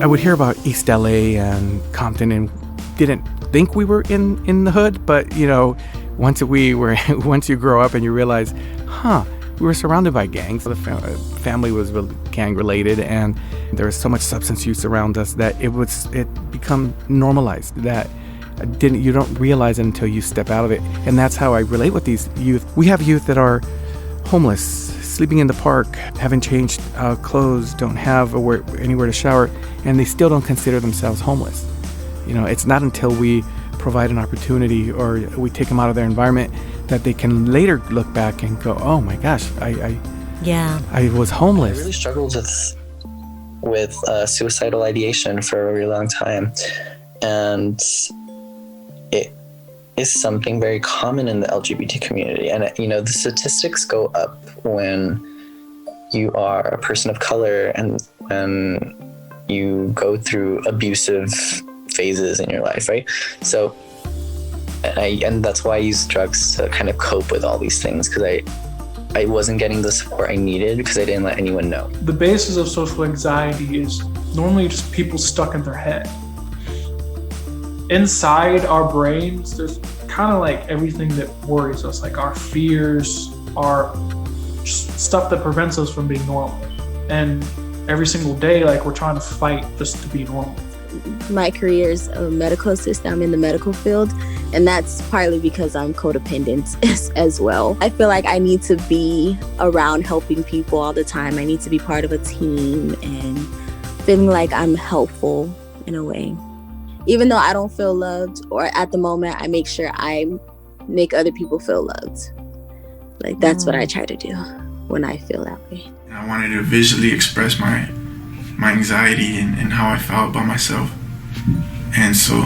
I would hear about East LA and Compton and didn't think we were in the hood, but once you grow up and you realize, we were surrounded by gangs. The family was really gang related, and there was so much substance use around us that it become normalized that you don't realize it until you step out of it. And that's how I relate with these youth. We have youth that are homeless, sleeping in the park, haven't changed clothes, don't have anywhere to shower, and they still don't consider themselves homeless. It's not until we provide an opportunity or we take them out of their environment that they can later look back and go, oh my gosh, I was homeless. I really struggled with suicidal ideation for a really long time, and it is something very common in the LGBT community. And the statistics go up when you are a person of color and when you go through abusive phases in your life, right? So and that's why I use drugs to kind of cope with all these things, because I wasn't getting the support I needed because I didn't let anyone know. The basis of social anxiety is normally just people stuck in their head. Inside our brains, there's kind of like everything that worries us, like our fears, our just stuff that prevents us from being normal. And every single day, like, we're trying to fight just to be normal. My career is a medical assistant. I'm in the medical field, and that's partly because I'm codependent as well. I feel like I need to be around helping people all the time. I need to be part of a team and feeling like I'm helpful in a way. Even though I don't feel loved, or at the moment, I make sure I make other people feel loved. Like, that's what I try to do when I feel that way. I wanted to visually express my anxiety and how I felt about myself. And so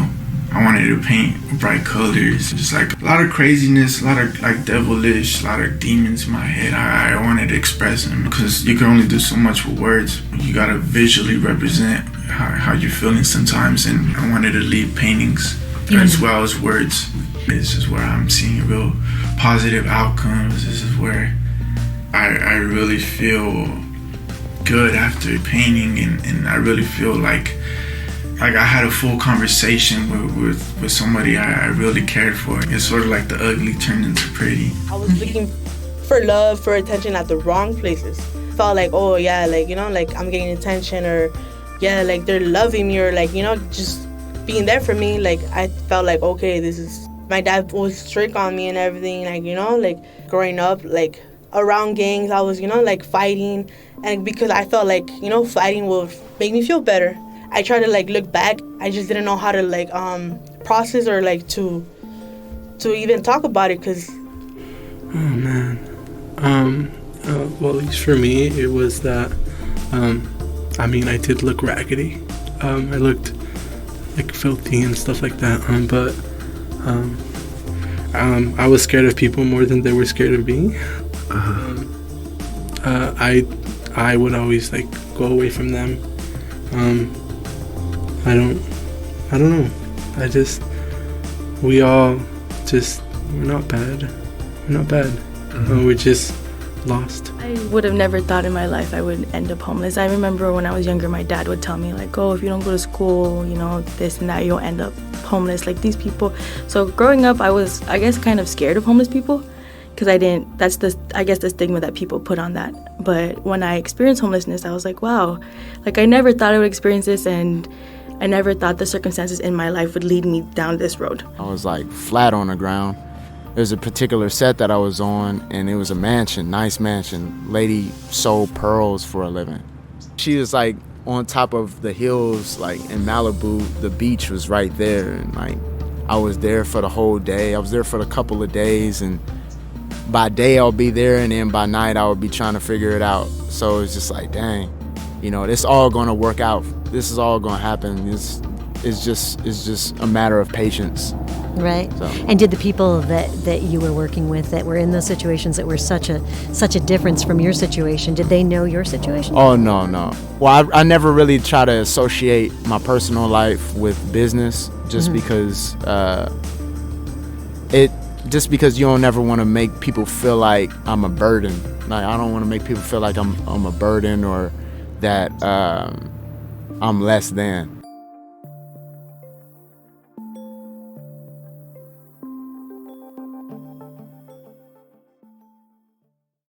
I wanted to paint bright colors, just like a lot of craziness, a lot of like devilish, a lot of demons in my head. I wanted to express them because you can only do so much with words. You gotta visually represent how you're feeling sometimes, and I wanted to leave paintings as well as words. This is where I'm seeing real positive outcomes. This is where I really feel good after painting, and I really feel like I had a full conversation with somebody I really cared for. It's sort of like the ugly turned into pretty. I was looking for love, for attention at the wrong places. Felt like, oh yeah, like, like I'm getting attention, or yeah, like they're loving me, or like, just being there for me. Like, I felt like, okay, my dad was strict on me and everything, like, like growing up, like around gangs, I was, like fighting, and because I felt like, fighting would make me feel better. I tried to like look back. I just didn't know how to like process or like to even talk about it, because oh man, well, at least for me it was that I did look raggedy. I looked like filthy and stuff like that, but I was scared of people more than they were scared of me. I would always like go away from them. I don't know. We're not bad. We're not bad. We're just lost. I would have never thought in my life I would end up homeless. I remember when I was younger, my dad would tell me like, oh, if you don't go to school, this and that, you'll end up homeless like these people. So growing up, I was, I guess, kind of scared of homeless people, because that's the stigma that people put on that. But when I experienced homelessness, I was like, wow, like I never thought I would experience this, and I never thought the circumstances in my life would lead me down this road. I was like flat on the ground. There's a particular set that I was on, and it was a mansion, nice mansion. Lady sold pearls for a living. She was like on top of the hills, like in Malibu. The beach was right there, and like I was there for the whole day. I was there for a couple of days, and by day I'll be there, and then by night I would be trying to figure it out. So it's just like, dang, this all gonna work out. This is all gonna happen. It's just a matter of patience. Right. So. And did the people that you were working with that were in those situations that were such a difference from your situation, did they know your situation? Oh, no. Well, I never really try to associate my personal life with business, just because you don't ever want to make people feel like I'm a burden. Like, I don't want to make people feel like I'm a burden, or that I'm less than.